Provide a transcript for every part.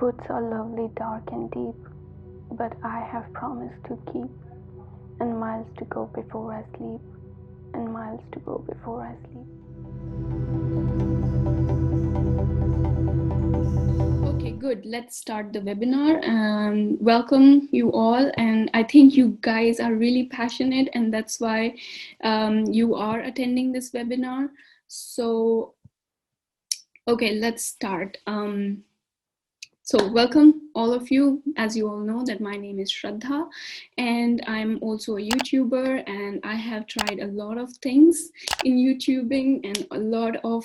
woods are lovely, dark and deep, but I have promised to keep, and miles to go before I sleep, and miles to go before I sleep. Okay, good. Let's start the webinar. Welcome you all, and I think you guys are really passionate, and that's why you are attending this webinar. So, okay, let's start. So welcome all of you. As you all know that my name is Shraddha and I'm also a YouTuber, and I have tried a lot of things in YouTubing and a lot of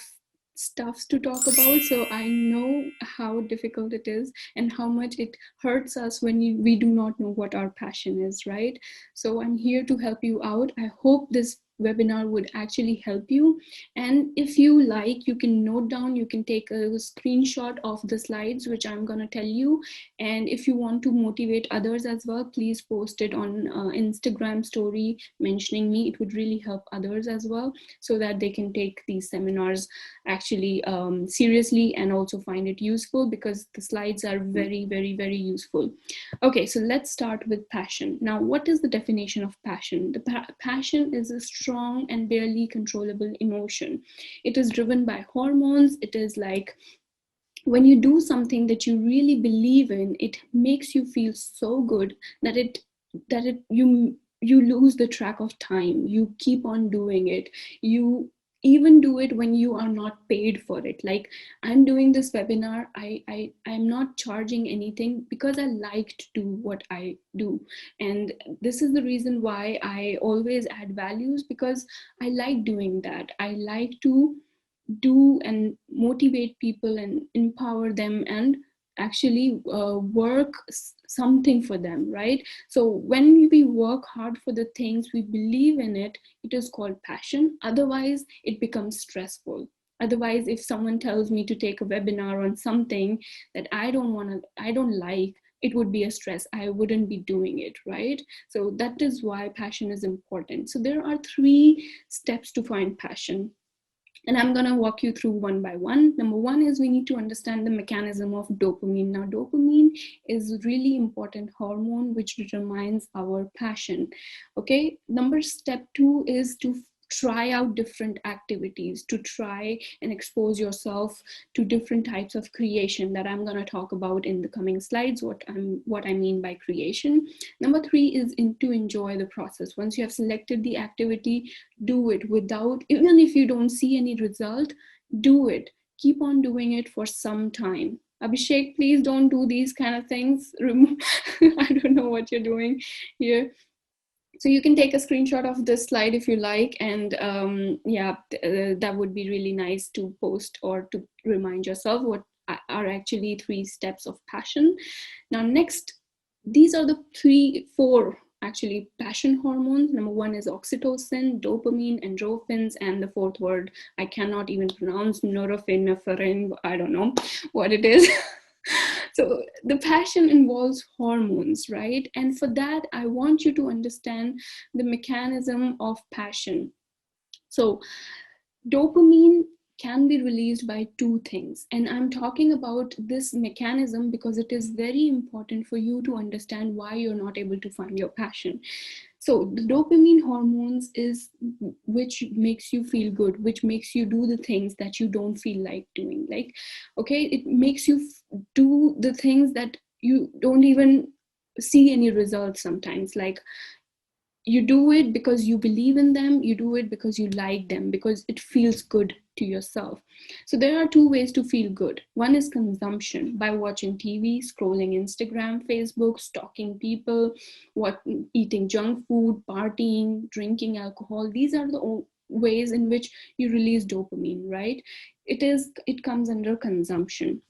stuffs to talk about. So I know how difficult it is and how much it hurts us when we do not know what our passion is, right? So I'm here to help you out. I hope this webinar would actually help you, and if you like, you can note down, you can take a screenshot of the slides which I'm going to tell you, and if you want to motivate others as well, please post it on Instagram story mentioning me. It would really help others as well, so that they can take these seminars actually seriously and also find it useful, because the slides are very, very, very useful. Okay, so let's start with passion. Now, what is the definition of passion? The passion is a strong and barely controllable emotion. It is driven by hormones. It is like when you do something that you really believe in, it makes you feel so good that you lose the track of time. You keep on doing it. You even do it when you are not paid for it. Like, I'm doing this webinar, I'm not charging anything, because I like to do what I do. And this is the reason why I always add values, because I like doing that. I like to do and motivate people and empower them, and actually work something for them, right? So when we work hard for the things we believe in, it is called passion. Otherwise it becomes stressful. Otherwise, if someone tells me to take a webinar on something that I don't like, it would be a stress. I wouldn't be doing it, right? So that is why passion is important. So there are 3 steps to find passion, and I'm going to walk you through one by one. Number one is we need to understand the mechanism of dopamine. Now, dopamine is a really important hormone which determines our passion. Okay. Step 2 is to try out different activities, to try and expose yourself to different types of creation that I'm going to talk about in the coming slides, what I mean by creation. Number 3 is to enjoy the process. Once you have selected the activity, do it without, even if you don't see any result, do it. Keep on doing it for some time. Abhishek, please don't do these kind of things. I don't know what you're doing here. So you can take a screenshot of this slide if you like, and that would be really nice to post or to remind yourself what are actually 3 steps of passion. Now, next, these are the 4 actually passion hormones. Number 1 is oxytocin, dopamine, endorphins, and the 4th word I cannot even pronounce, norepinephrine. I don't know what it is. So the passion involves hormones, right? And for that, I want you to understand the mechanism of passion. So dopamine can be released by 2 things, and I'm talking about this mechanism because it is very important for you to understand why you're not able to find your passion. So the dopamine hormones is which makes you feel good, which makes you do the things that you don't feel like doing. Like, okay, it makes you do the things that you don't even see any results sometimes. Like, you do it because you believe in them, you do it because you like them, because it feels good to yourself. So there are 2 ways to feel good. One is consumption, by watching TV, scrolling Instagram, Facebook, stalking people, eating junk food, partying, drinking alcohol. These are the ways in which you release dopamine, right? It comes under consumption.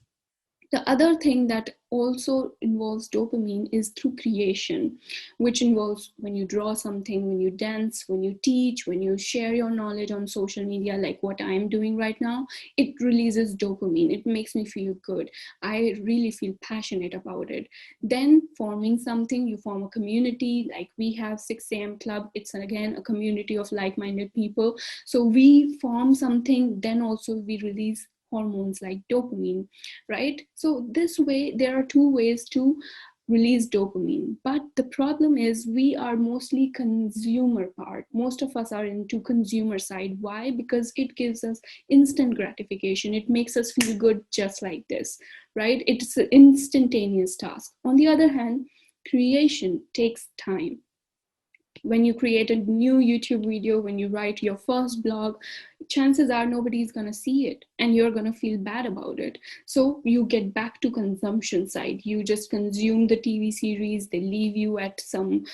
The other thing that also involves dopamine is through creation, which involves when you draw something, when you dance, when you teach, when you share your knowledge on social media, like what I'm doing right now. It releases dopamine. It makes me feel good. I really feel passionate about it. Then forming something, you form a community, like we have 6 a.m. club. It's again a community of like-minded people. So we form something, then also we release hormones like dopamine, right? So this way, there are two ways to release dopamine. But the problem is we are mostly consumer part. Most of us are into consumer side. Why? Because it gives us instant gratification. It makes us feel good just like this, right? It's an instantaneous task. On the other hand, creation takes time. When you create a new YouTube video, when you write your first blog, chances are nobody's going to see it and you're going to feel bad about it. So you get back to consumption side. You just consume the TV series, they leave you at some,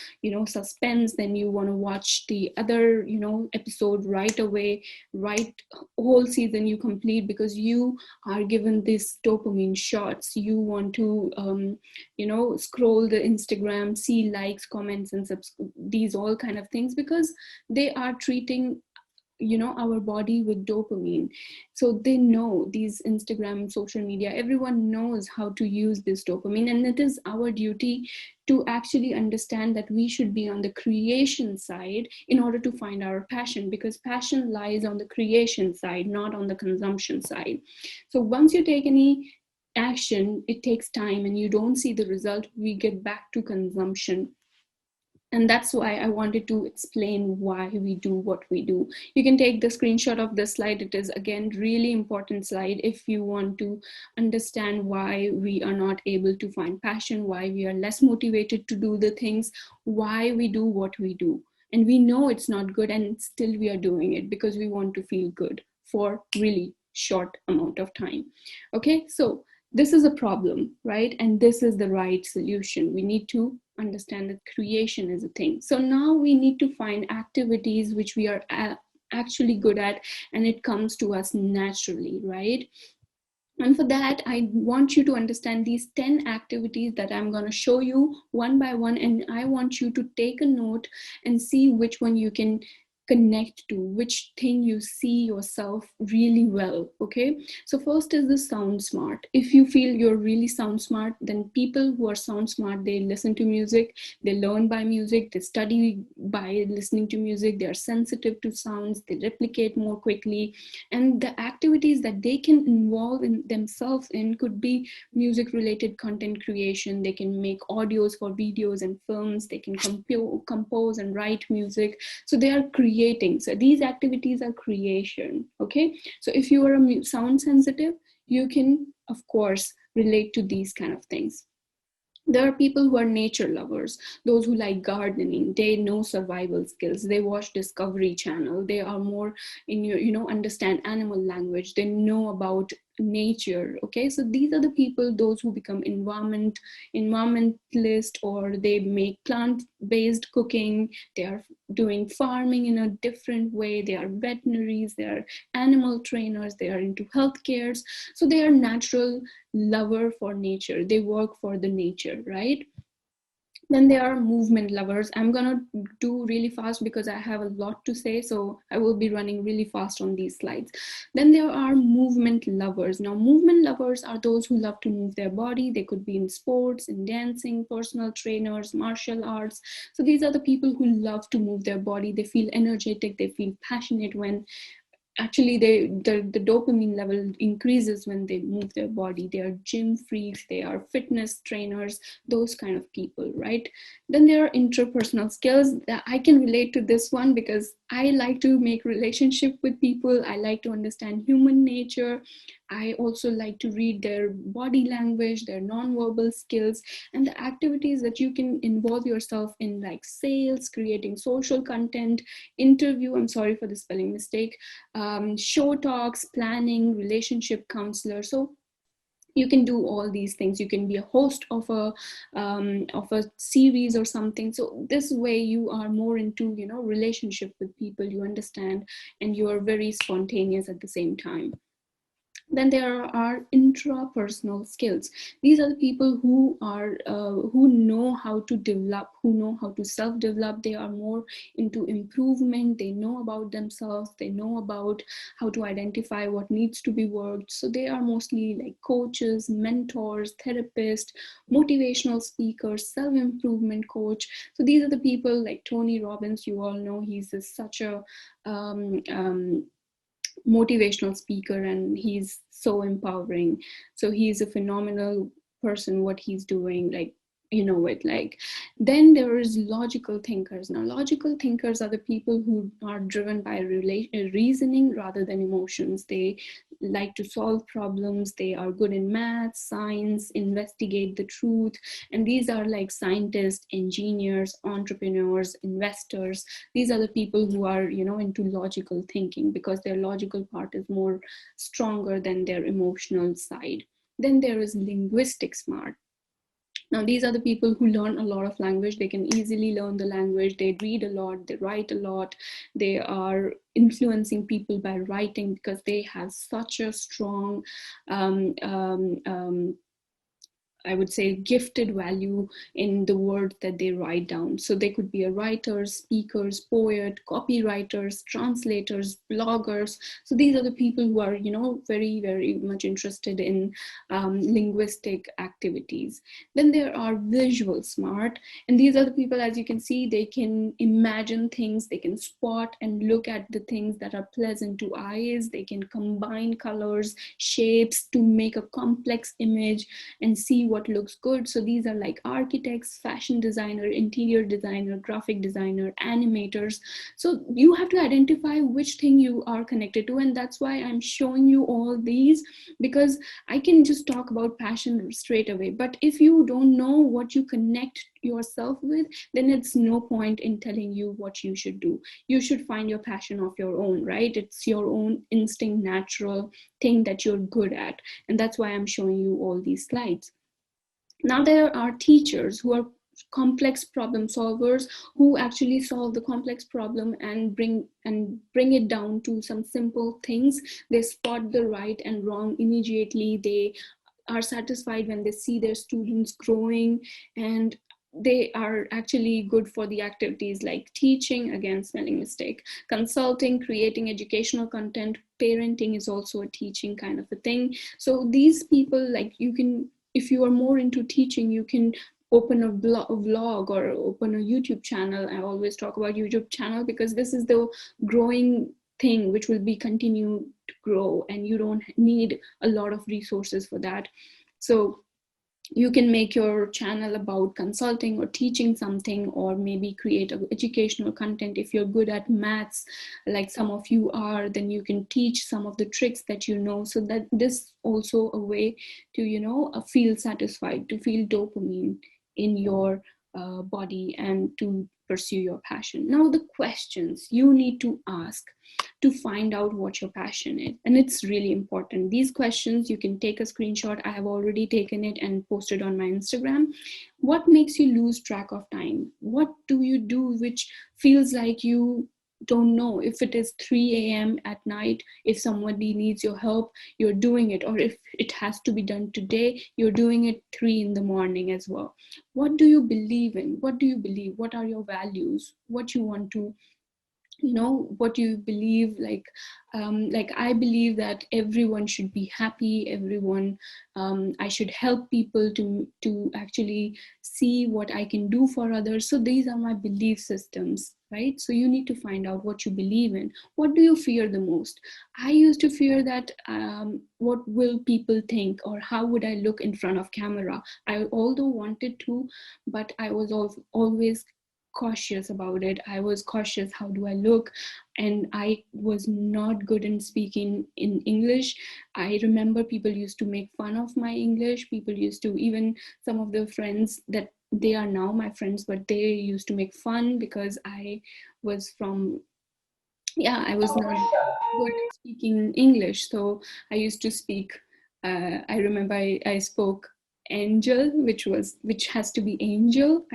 suspense, then you want to watch the other, episode right away, right? Whole season you complete because you are given this dopamine shots. You want to scroll the Instagram, see likes, comments, and these all kind of things, because they are treating our body with dopamine. So they know, these Instagram, social media, everyone knows how to use this dopamine, and it is our duty to actually understand that we should be on the creation side in order to find our passion, because passion lies on the creation side, not on the consumption side. So once you take any action, it takes time and you don't see the result, we get back to consumption. And that's why I wanted to explain why we do what we do. You can take the screenshot of this slide. It is again really important slide if you want to understand why we are not able to find passion, why we are less motivated to do the things, why we do what we do. And we know it's not good and still we are doing it because we want to feel good for really short amount of time. Okay, so this is a problem, right? And this is the right solution. We need to understand that creation is a thing. So now we need to find activities which we are actually good at and it comes to us naturally, right? And for that, I want you to understand these 10 activities that I'm going to show you one by one. And I want you to take a note and see which one you can connect to, which thing you see yourself really well. Okay, so first is the sound smart. If you feel you're really sound smart, then people who are sound smart, they listen to music, they learn by music, they study by listening to music, they are sensitive to sounds, they replicate more quickly. And the activities that they can involve in themselves in could be music related content creation. They can make audios for videos and films, they can compose and write music. So they are creating. So these activities are creation. Okay, so if you are a sound sensitive, you can of course relate to these kind of things. There are people who are nature lovers, those who like gardening, they know survival skills, they watch Discovery Channel, they are more in your, understand animal language, they know about nature. Okay, so these are the people, those who become environmentalist, or they make plant-based cooking, they are doing farming in a different way, they are veterinaries, they are animal trainers, they are into healthcare. So they are natural lover for nature, they work for the nature, right? Then there are movement lovers. I'm gonna do really fast because I have a lot to say, so I will be running really fast on these slides. Then there are movement lovers. Now movement lovers are those who love to move their body. They could be in sports, in dancing, personal trainers, martial arts. So these are the people who love to move their body. They feel energetic, they feel passionate when actually the dopamine level increases when they move their body. They are gym freaks, they are fitness trainers, those kind of people, right? Then there are interpersonal skills. I can relate to this one because I like to make relationship with people, I like to understand human nature, I also like to read their body language, their non-verbal skills, and the activities that you can involve yourself in, like sales, creating social content, interview, I'm sorry for the spelling mistake, show talks, planning, relationship counselor. So you can do all these things. You can be a host of a series or something. So this way you are more into relationship with people, you understand, and you are very spontaneous at the same time. Then there are intrapersonal skills. These are the people who know how to develop, who know how to self-develop. They are more into improvement. They know about themselves. They know about how to identify what needs to be worked. So they are mostly like coaches, mentors, therapists, motivational speakers, self-improvement coach. So these are the people like Tony Robbins. You all know he's such a motivational speaker, and he's so empowering. So he's a phenomenal person, what he's doing, like, you know it. Like, then there is logical thinkers. Now logical thinkers are the people who are driven by reasoning rather than emotions. They like to solve problems, they are good in math, science, investigate the truth. And these are like scientists, engineers, entrepreneurs, investors. These are the people who are, you know, into logical thinking, because their logical part is more stronger than their emotional side. Then there is linguistic smart. Now these are the people who learn a lot of language. They can easily learn the language, they read a lot, they write a lot. They are influencing people by writing, because they have such a strong um, um, um, I would say gifted value in the words that they write down. So they could be a writers, speakers, poet, copywriters, translators, bloggers. So these are the people who are, you know, very, very much interested in linguistic activities. Then there are visual smart. And these are the people, as you can see, they can imagine things, they can spot and look at the things that are pleasant to eyes. They can combine colors, shapes to make a complex image and see what looks good. So these are like architects, fashion designer, interior designer, graphic designer, animators. So you have to identify which thing you are connected to, and that's why I'm showing you all these, because I can just talk about passion straight away, but if you don't know what you connect yourself with, then it's no point in telling you what you should do. You should find your passion of your own, right? It's your own instinct, natural thing that you're good at, and that's why I'm showing you all these slides. Now there are teachers who are complex problem solvers, who actually solve the complex problem and bring it down to some simple things. They spot the right and wrong immediately. They are satisfied when they see their students growing, and they are actually good for the activities like teaching, again spelling mistake, consulting, creating educational content. Parenting is also a teaching kind of a thing. So these people, like, you can, if you are more into teaching, you can open a vlog or open a YouTube channel. I always talk about YouTube channel because this is the growing thing which will be continue to grow, and you don't need a lot of resources for that. So you can make your channel about consulting or teaching something, or maybe create educational content. If you're good at maths, like some of you are, then you can teach some of the tricks that you know. So that this also a way to, you know, feel satisfied, to feel dopamine in your body, and to pursue your passion. Now the questions you need to ask to find out what your passion is, and it's really important. These questions, you can take a screenshot. I have already taken it and posted on my Instagram. What makes you lose track of time? What do you do which feels like you don't know? If it is 3 a.m. at night, if somebody needs your help, you're doing it. Or if it has to be done today, you're doing it 3 in the morning as well. What do you believe in? What do you believe? What are your values? What you want to, you know, what you believe. Like I believe that everyone should be happy, everyone, I should help people to actually see what I can do for others. So these are my belief systems, right? So you need to find out what you believe in. What do you fear the most? I used to fear that what will people think, or how would I look in front of camera. I although wanted to, but I was always cautious about it. I was cautious, how do I look? And I was not good in speaking in English. I remember people used to make fun of my English. People used to, even some of the friends that they are now my friends, but they used to make fun because I was from, yeah, I was not good at speaking English. So I used to speak, I remember I spoke angel, which has to be angel.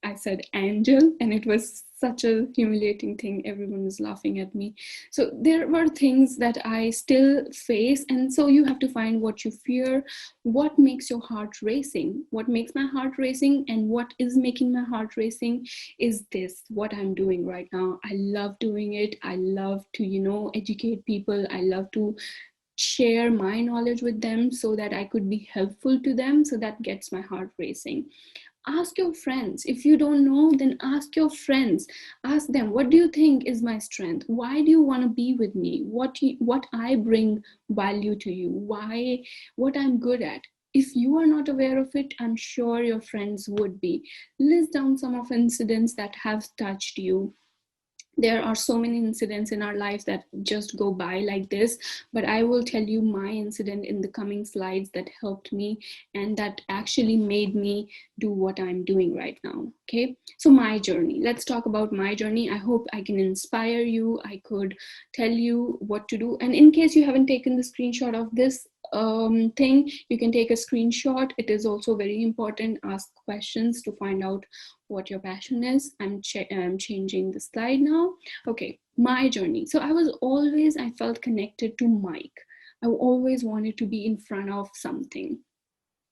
I said angel, and it was such a humiliating thing. Everyone was laughing at me. So there were things that I still face. And so you have to find what you fear, what makes your heart racing. What makes my heart racing, and what is making my heart racing is this, what I'm doing right now. I love doing it. I love to, you know, educate people. I love to share my knowledge with them so that I could be helpful to them. So that gets my heart racing. Ask your friends. If you don't know, then ask your friends. Ask them, what do you think is my strength? Why do you want to be with me? What I bring value to you? Why, what I'm good at? If you are not aware of it, I'm sure your friends would be. List down some of incidents that have touched you. There are so many incidents in our lives that just go by like this, but I will tell you my incident in the coming slides that helped me and that actually made me do what I'm doing right now. Okay, so my journey, let's talk about my journey. I hope I can inspire you, I could tell you what to do. And in case you haven't taken the screenshot of this thing, you can take a screenshot. It is also very important. Ask questions to find out what your passion is. I'm changing the slide now. Okay, my journey. So I felt connected to mic. I always wanted to be in front of something,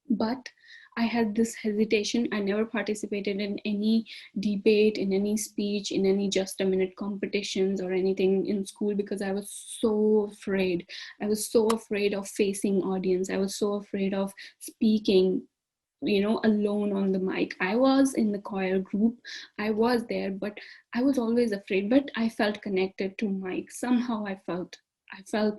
but I had this hesitation. I never participated in any debate, in any speech, in any just a minute competitions or anything in school because I was so afraid. I was so afraid of facing audience. I was so afraid of speaking, alone on the mic. I was in the choir group, I was there, but I was always afraid. But I felt connected to mic. Somehow I felt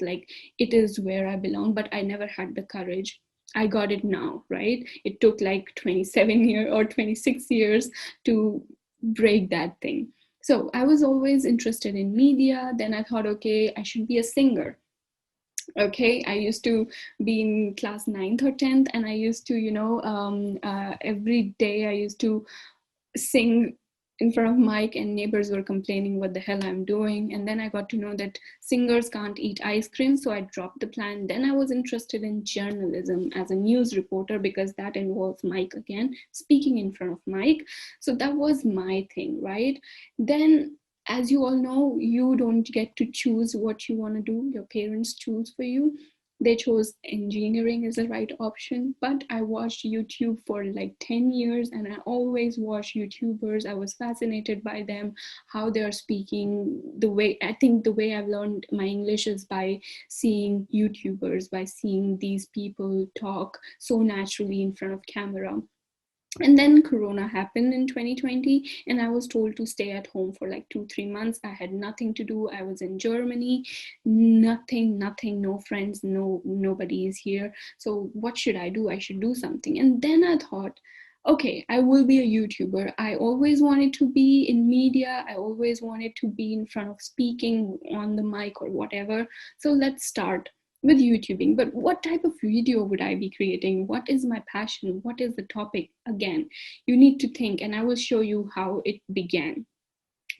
like it is where I belong, but I never had the courage. I got it now, right? It took like 27 years or 26 years to break that thing. So I was always interested in media. Then I thought, okay, I should be a singer. Okay, I used to be in class 9th or 10th, and I used to, every day I used to sing in front of mic, and neighbors were complaining what the hell I'm doing. And then I got to know that singers can't eat ice cream, so I dropped the plan. Then I was interested in journalism as a news reporter because that involves mic again, speaking in front of mic. So that was my thing, right? Then, as you all know, you don't get to choose what you want to do. Your parents choose for you. They chose engineering as the right option, but I watched YouTube for like 10 years, and I always watched YouTubers. I was fascinated by them, how they're speaking. The way I've learned my English is by seeing YouTubers, by seeing these people talk so naturally in front of camera. And then corona happened in 2020, and I was told to stay at home for like 2-3 months. I had nothing to do. I was in Germany, nothing, no friends, nobody is here. So what should I do? I should do something. And then I thought, okay, I will be a YouTuber. I always wanted to be in media. I always wanted to be in front of speaking on the mic or whatever. So let's start with YouTubing. But what type of video would I be creating? What is my passion? What is the topic? Again, you need to think, and I will show you how it began.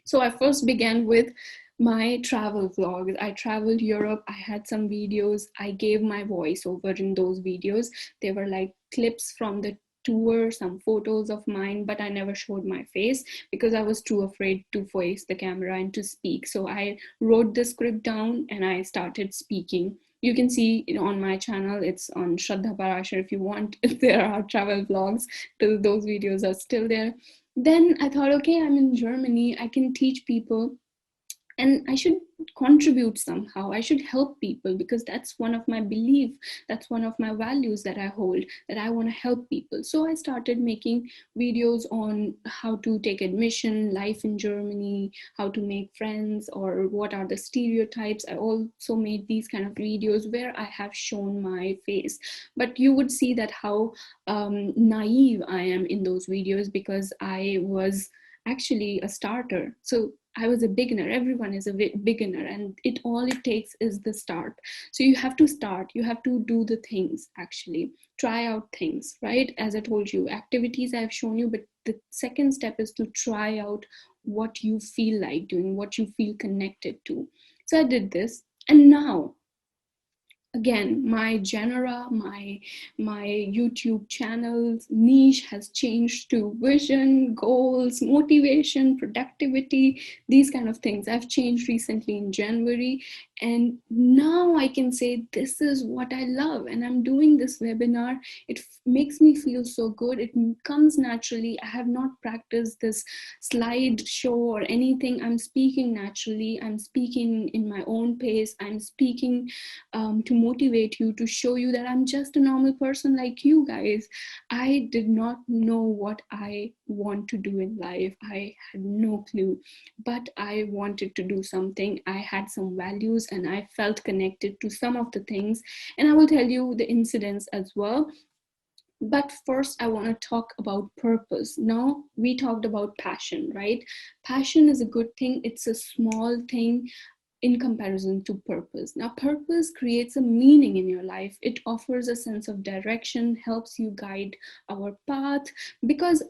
So I first began with my travel vlogs. I traveled Europe. I had some videos. I gave my voice over in those videos. They were like clips from the tour, some photos of mine, but I never showed my face because I was too afraid to face the camera and to speak. So I wrote the script down and I started speaking. You can see on my channel, it's on Shraddha Parashar if you want. There are travel vlogs. Those videos are still there. Then I thought, okay, I'm in Germany, I can teach people, and I should contribute somehow. I should help people because that's one of my belief, that's one of my values that I hold, that I want to help people. So I started making videos on how to take admission, life in Germany, how to make friends, or what are the stereotypes. I also made these kind of videos where I have shown my face, but you would see that how naive I am in those videos because I was actually a starter. So I was a beginner. Everyone is a beginner, and it takes is the start. So you have to start. You have to do the things. Actually, try out things. Right? As I told you, activities I've shown you, but the second step is to try out what you feel like doing, what you feel connected to. So I did this, and now again, my genre, my YouTube channel's niche has changed to vision, goals, motivation, productivity, these kind of things. I've changed recently in January, and now I can say this is what I love, and I'm doing this webinar. It makes me feel so good. It comes naturally. I have not practiced this slide show or anything. I'm speaking naturally. I'm speaking in my own pace. I'm speaking to motivate you, to show you that I'm just a normal person like you guys. I did not know what I want to do in life. I had no clue, but I wanted to do something. I had some values and I felt connected to some of the things. And I will tell you the incidents as well. But first, I want to talk about purpose. Now, we talked about passion, right? Passion is a good thing, it's a small thing in comparison to purpose. Now, purpose creates a meaning in your life. It offers a sense of direction, helps you guide our path. Because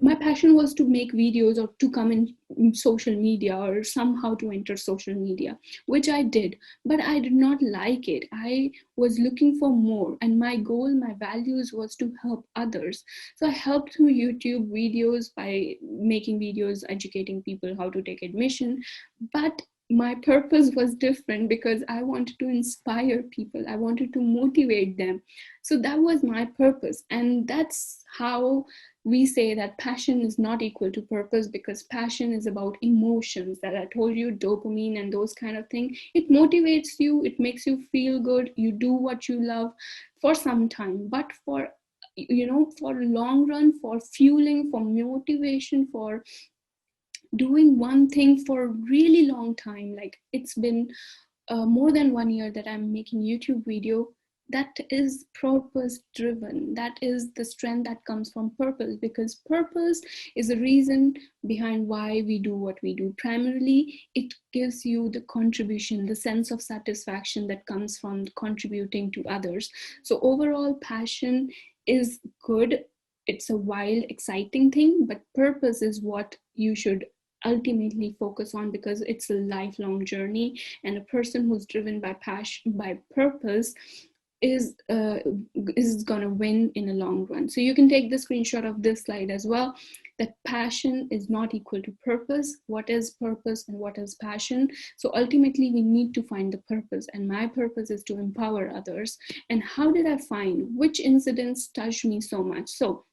my passion was to make videos or to come in social media or somehow to enter social media, which I did, but I did not like it. I was looking for more, and my goal, my values was to help others. So I helped through YouTube videos by making videos educating people how to take admission. But my purpose was different because I wanted to inspire people. I wanted to motivate them. So that was my purpose. And that's how we say that passion is not equal to purpose, because passion is about emotions that I told you, dopamine and those kind of things. It motivates you, it makes you feel good. You do what you love for some time, but for for long run, for fueling, for motivation, for doing one thing for a really long time, like it's been more than 1 year that I'm making YouTube video, that is purpose driven. That is the strength that comes from purpose, because purpose is the reason behind why we do what we do. Primarily, it gives you the contribution, the sense of satisfaction that comes from contributing to others. So overall, passion is good. It's a wild, exciting thing, but purpose is what you should ultimately focus on, because it's a lifelong journey, and a person who's driven by passion, by purpose, is gonna win in a long run. So you can take the screenshot of this slide as well, that passion is not equal to purpose. What is purpose and what is passion? So ultimately we need to find the purpose, and my purpose is to empower others. And how did I find which incidents touched me so much? So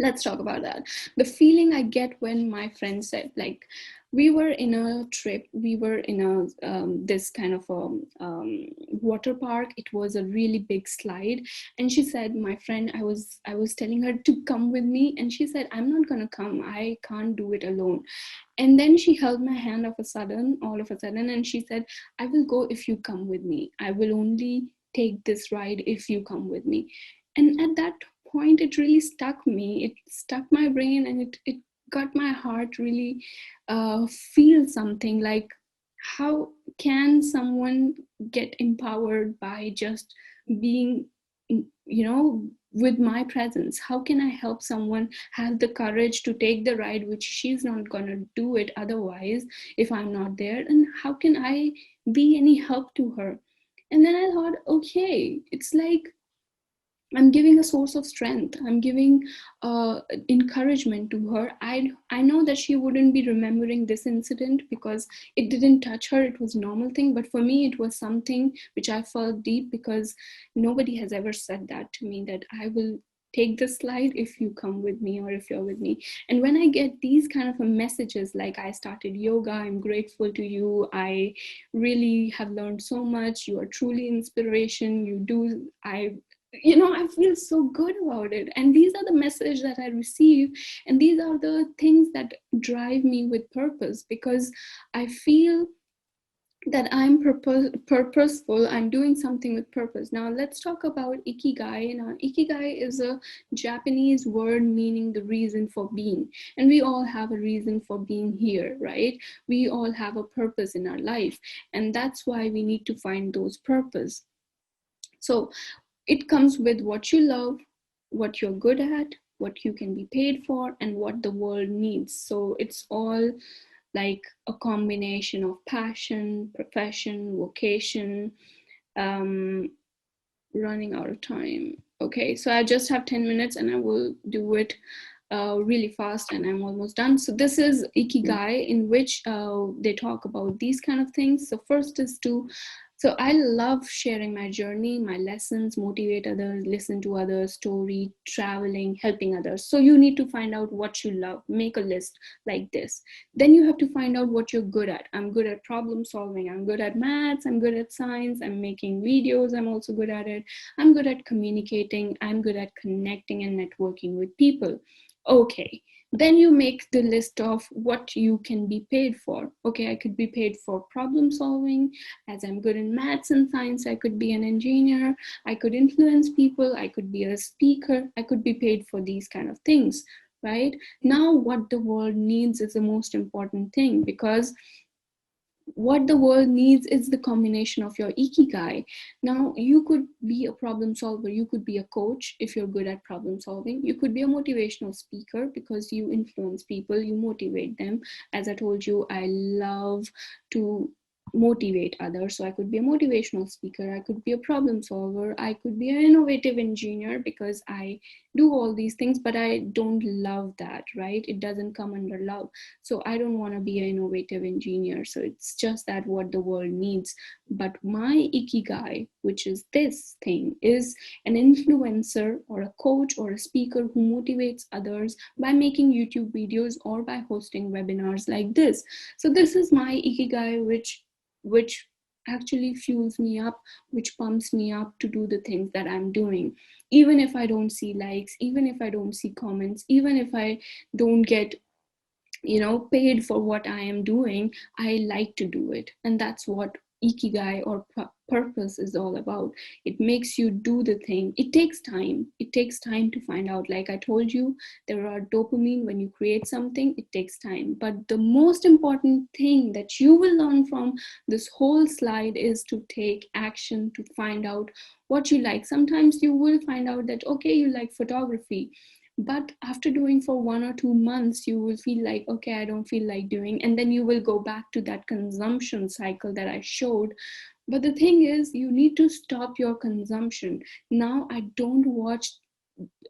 let's talk about that. The feeling I get when my friend said, like, we were in a trip, we were in a this kind of a water park. It was a really big slide, and she said, my friend, I was telling her to come with me, and she said, I'm not gonna come, I can't do it alone. And then she held my hand all of a sudden, and she said, I will go if you come with me. I will only take this ride if you come with me. And at that point, it really stuck me. It stuck my brain, and it got my heart really feel something like, how can someone get empowered by just being, with my presence? How can I help someone have the courage to take the ride, which she's not gonna do it otherwise if I'm not there? And how can I be any help to her? And then I thought, okay, it's like I'm giving a source of strength. I'm giving encouragement to her. I know that she wouldn't be remembering this incident because it didn't touch her. It was a normal thing. But for me, it was something which I felt deep, because nobody has ever said that to me, that I will take the slide if you come with me or if you're with me. And when I get these kind of messages, like, I started yoga, I'm grateful to you, I really have learned so much, you are truly inspiration, you do, I feel so good about it. And these are the messages that I receive, and these are the things that drive me with purpose, because I feel that I'm purposeful, I'm doing something with purpose. Now let's talk about ikigai. Now, ikigai is a Japanese word meaning the reason for being, and we all have a reason for being here, right? We all have a purpose in our life, and that's why we need to find those purpose. So it comes with what you love, what you're good at, what you can be paid for, and what the world needs. So it's all like a combination of passion, profession, vocation. Um, Running out of time. Okay, so I just have 10 minutes and I will do it really fast, and I'm almost done. So this is Ikigai, in which they talk about these kind of things. So first is to So I love sharing my journey, my lessons, motivate others, listen to others, story, traveling, helping others. So you need to find out what you love. Make a list like this. Then you have to find out what you're good at. I'm good at problem solving. I'm good at maths. I'm good at science. I'm making videos. I'm also good at it. I'm good at communicating. I'm good at connecting and networking with people. Okay, then you make the list of what you can be paid for. Okay, I could be paid for problem solving. As I'm good in maths and science, I could be an engineer. I could influence people. I could be a speaker. I could be paid for these kind of things, right? Now, what the world needs is the most important thing, because what the world needs is the combination of your ikigai. Now, you could be a problem solver, you could be a coach if you're good at problem solving, you could be a motivational speaker because you influence people, you motivate them. As I told you, I love to motivate others, so I could be a motivational speaker, I could be a problem solver, I could be an innovative engineer because I do all these things, but I don't love that, right? It doesn't come under love. So I don't want to be an innovative engineer. So it's just that what the world needs. But my ikigai, which is this thing, is an influencer or a coach or a speaker who motivates others by making YouTube videos or by hosting webinars like this. So this is my ikigai, which actually fuels me up, which pumps me up to do the things that I'm doing. Even if I don't see likes, even if I don't see comments, even if I don't get paid for what I am doing, I like to do it. And that's what ikigai or purpose is all about. It makes you do the thing. It takes time to find out. Like I told you, there are dopamine when you create something. It takes time, but the most important thing that you will learn from this whole slide is to take action, to find out what you like. Sometimes you will find out that, okay, you like photography, but after doing for 1 or 2 months, you will feel like, okay, I don't feel like doing, and then you will go back to that consumption cycle that I showed. But the thing is, you need to stop your consumption. Now I don't watch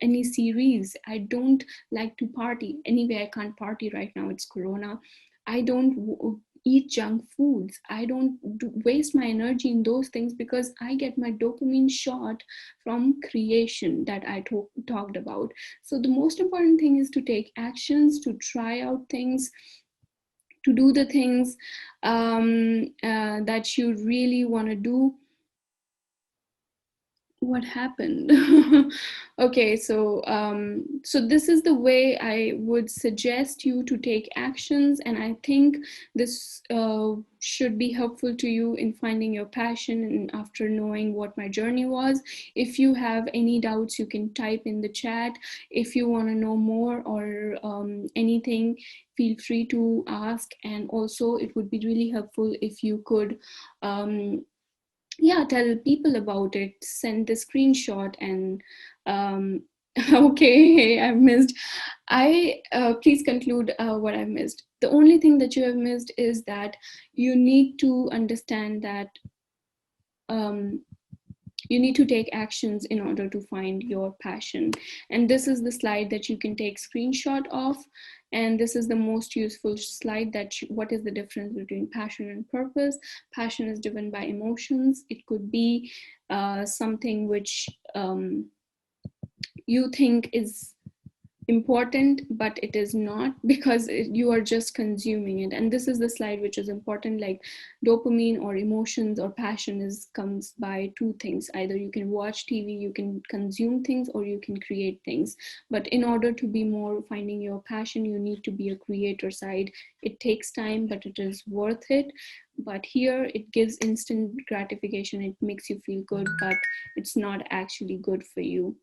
any series, I don't like to party. Anyway, I can't party right now, it's corona. I don't eat junk foods. I don't waste my energy in those things, because I get my dopamine shot from creation that I talked about. So the most important thing is to take actions, to try out things, to do the things that you really want to do. What happened? Okay, so this is the way I would suggest you to take actions, and I think this should be helpful to you in finding your passion. And after knowing what my journey was, if you have any doubts, you can type in the chat. If you want to know more or anything, feel free to ask. And also, it would be really helpful if you could tell people about it, send the screenshot. And okay, I've missed. I Please conclude what I've missed. The only thing that you have missed is that you need to understand that um, you need to take actions in order to find your passion. And this is the slide that you can take screenshot of. And this is the most useful slide, that what is the difference between passion and purpose. Passion is driven by emotions. It could be something which you think is important, but it is not, because you are just consuming it. And this is the slide which is important. Like dopamine or emotions or passion comes by two things: either you can watch TV, you can consume things, or you can create things. But in order to be more finding your passion, you need to be a creator side. It takes time, but it is worth it. But here it gives instant gratification, it makes you feel good, but it's not actually good for you.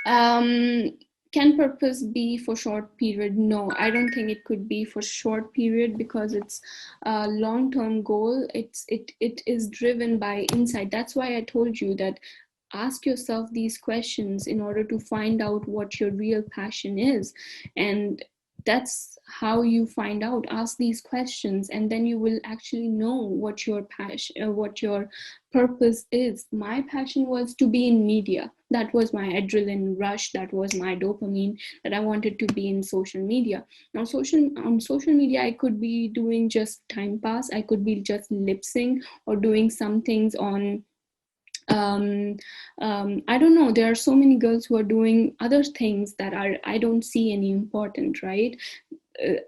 um, can purpose be for short period? No, I don't think it could be for short period, because it's a long-term goal. It is driven by insight. That's why I told you that ask yourself these questions in order to find out what your real passion is. And that's how you find out. Ask these questions, and then you will actually know what your passion, what your purpose is. My passion was to be in media. That was my adrenaline rush, that was my dopamine, that I wanted to be in social media. Now on social media, I could be doing just time pass, I could be just lip sync, or doing some things on um, I don't know, there are so many girls who are doing other things that are, I don't see any important, right?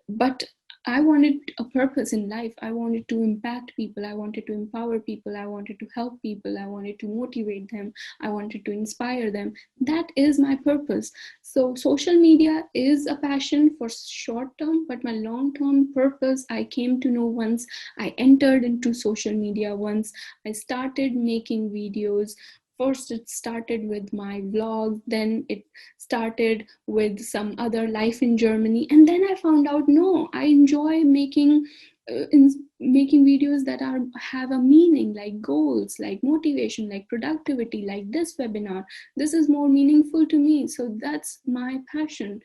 But I wanted a purpose in life. I wanted to impact people. I wanted to empower people. I wanted to help people. I wanted to motivate them. I wanted to inspire them. That is my purpose. So, social media is a passion for short term, but my long term purpose I came to know once I entered into social media, once I started making videos. First, it started with my vlog, then it started with some other life in Germany, and then I found out, no, I enjoy making videos that are have a meaning, like goals, like motivation, like productivity, like this webinar. This is more meaningful to me, so that's my passion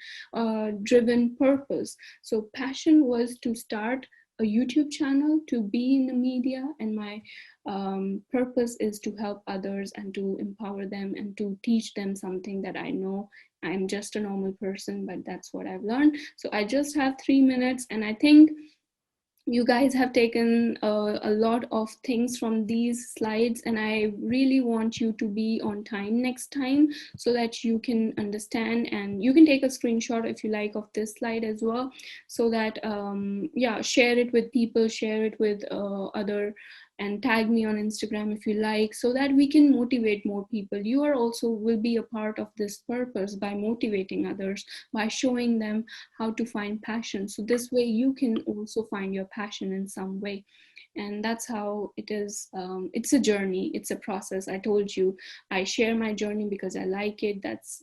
driven purpose. So passion was to start a YouTube channel, to be in the media, and my purpose is to help others and to empower them and to teach them something that I know. I'm just a normal person, but that's what I've learned. So I just have 3 minutes, and I think you guys have taken a lot of things from these slides, and I really want you to be on time next time so that you can understand, and you can take a screenshot if you like of this slide as well, so that yeah, share it with people, share it with other, and tag me on Instagram if you like, so that we can motivate more people. You are also will be a part of this purpose by motivating others, by showing them how to find passion. So this way you can also find your passion in some way. And that's how it is. It's a journey, it's a process. I told you, I share my journey because I like it. That's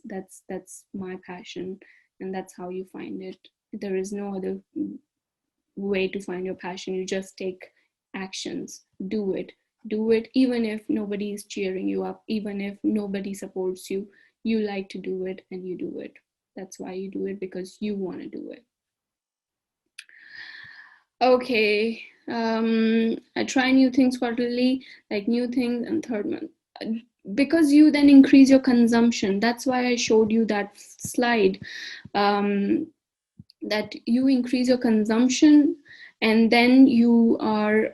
my passion, and that's how you find it. There is no other way to find your passion. You just take actions, do it even if nobody is cheering you up, even if nobody supports you. You like to do it, and you do it. That's why you do it, because you want to do it. Okay. I try new things quarterly, like new things, and third month. Because you then increase your consumption. That's why I showed you that slide. Um, that you increase your consumption, and then you are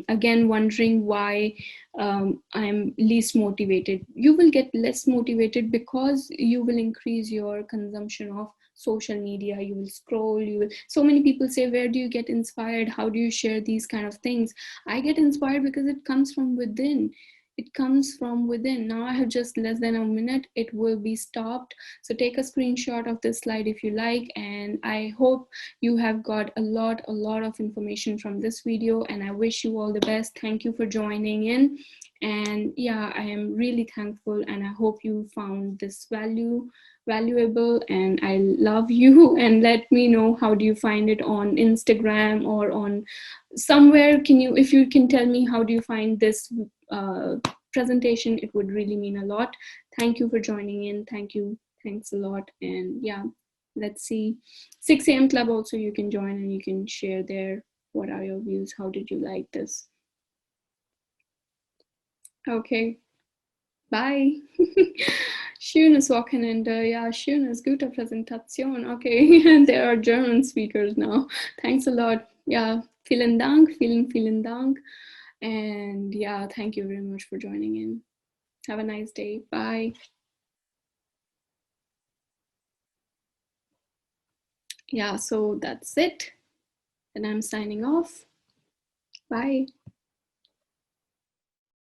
again wondering why I'm least motivated. You will get less motivated because you will increase your consumption of social media. You will scroll, you will, so many people say, where do you get inspired, how do you share these kind of things? I get inspired because it comes from within. It comes from within. Now I have just less than a minute, it will be stopped. So take a screenshot of this slide if you like, and I hope you have got a lot of information from this video, and I wish you all the best. Thank you for joining in. And yeah, I am really thankful, and I hope you found this valuable, and I love you. And let me know, how do you find it on Instagram or on somewhere? Can you, if you can tell me, how do you find this presentation, it would really mean a lot. Thank you for joining in. Thanks a lot. And yeah, let's see. 6 a.m. club also, you can join and you can share there. What are your views? How did you like this? Okay, bye. Schönes Wochenende. Ja, schönes, gute Präsentation. Okay, there are German speakers now. Thanks a lot. Yeah, vielen Dank, vielen Dank. And yeah, thank you very much for joining in. Have a nice day. Bye. Yeah, so that's it. And I'm signing off. Bye.